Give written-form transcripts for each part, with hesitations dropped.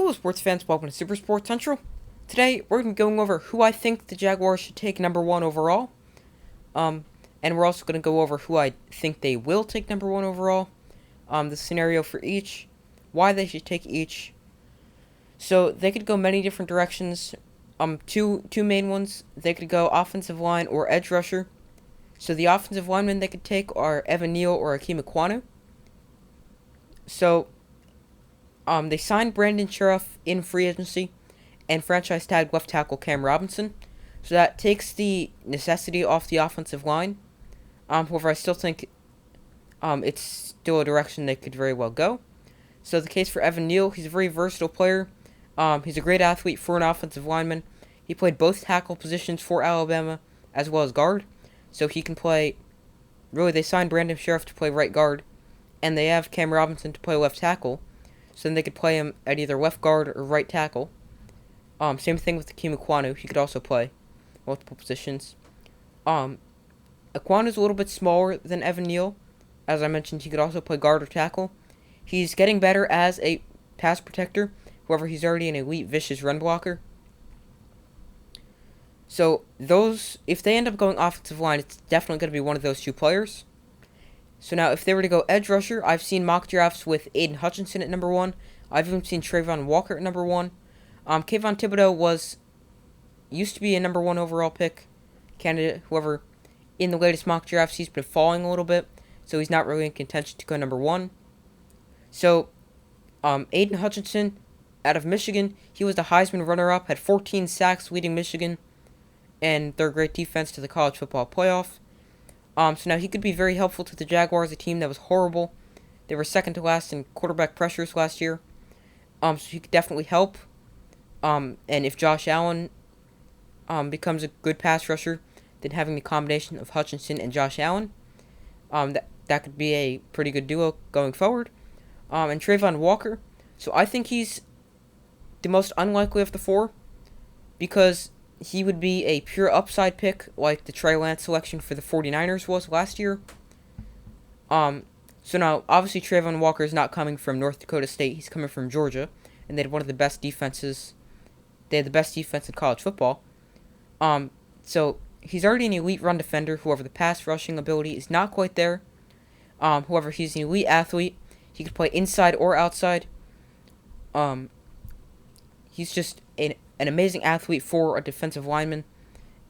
Hello sports fans, welcome to Super Sports Central. Today, we're going to be going over who I think the Jaguars should take number 1 overall. And we're also going to go over who I think they will take number 1 overall. The scenario for each, why they should take each. So, they could go many different directions. Two main ones. They could go offensive line or edge rusher. So, the offensive linemen they could take are Evan Neal or Akeem Ekwonu. So, they signed Brandon Sheriff in free agency and franchise tagged left tackle Cam Robinson. So that takes the necessity off the offensive line. However, I still think it's still a direction they could very well go. So the case for Evan Neal, he's a very versatile player. He's a great athlete for an offensive lineman. He played both tackle positions for Alabama as well as guard. So he can play, really they signed Brandon Sheriff to play right guard. And they have Cam Robinson to play left tackle. So then they could play him at either left guard or right tackle. Same thing with Akeem Ekwonu. He could also play multiple positions. Ekwonu's a little bit smaller than Evan Neal. As I mentioned, he could also play guard or tackle. He's getting better as a pass protector. However, he's already an elite, vicious run blocker. So, if they end up going offensive line, it's definitely going to be one of those two players. So now, if they were to go edge rusher, I've seen mock drafts with Aiden Hutchinson at number 1. I've even seen Trayvon Walker at number 1. Kayvon Thibodeau used to be a number 1 overall pick candidate. However, in the latest mock drafts, he's been falling a little bit, so he's not really in contention to go number 1. So, Aiden Hutchinson, out of Michigan, he was the Heisman runner-up, had 14 sacks leading Michigan, and their great defense to the college football playoff. So now he could be very helpful to the Jaguars, a team that was horrible. They were second to last in quarterback pressures last year. So he could definitely help. And if Josh Allen becomes a good pass rusher, then having the combination of Hutchinson and Josh Allen, that could be a pretty good duo going forward. And Trayvon Walker. So I think he's the most unlikely of the four, because he would be a pure upside pick like the Trey Lance selection for the 49ers was last year. So now, obviously, Trayvon Walker is not coming from North Dakota State. He's coming from Georgia, and they had one of the best defenses. They had the best defense in college football. So he's already an elite run defender. However, the pass rushing ability is not quite there. However, he's an elite athlete. He could play inside or outside. He's just an amazing athlete for a defensive lineman,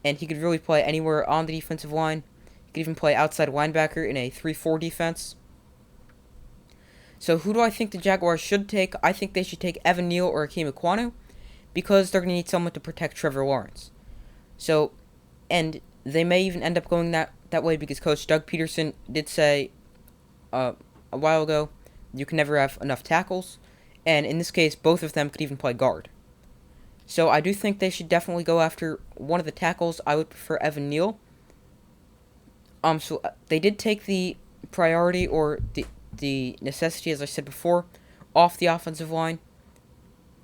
and he could really play anywhere on the defensive line. He could even play outside linebacker in a 3-4 defense. So who do I think the Jaguars should take? I think they should take Evan Neal or Akeem Ekwonu, because they're going to need someone to protect Trevor Lawrence. So, and they may even end up going that way, because Coach Doug Peterson did say a while ago, you can never have enough tackles, and in this case, both of them could even play guard. So I do think they should definitely go after one of the tackles. I would prefer Evan Neal. So they did take the priority or the necessity, as I said before, off the offensive line.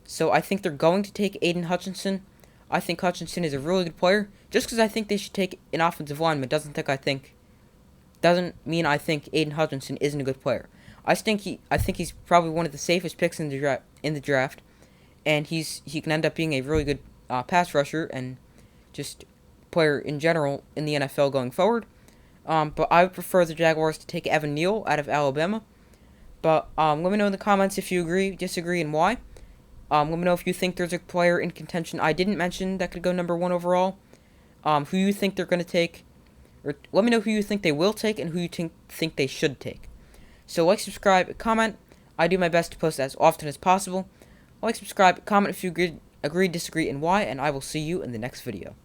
So I think they're going to take Aiden Hutchinson. I think Hutchinson is a really good player. Just because I think they should take an offensive lineman doesn't mean I think Aiden Hutchinson isn't a good player. I think he's probably one of the safest picks in the draft. And he can end up being a really good pass rusher and just player in general in the NFL going forward. But I would prefer the Jaguars to take Evan Neal out of Alabama. But let me know in the comments if you agree, disagree, and why. Let me know if you think there's a player in contention I didn't mention that could go number 1 overall. Who you think they're going to take. Or let me know who you think they will take and who you think they should take. So like, subscribe, comment. I do my best to post as often as possible. Like, subscribe, comment if you agree, disagree, and why, and I will see you in the next video.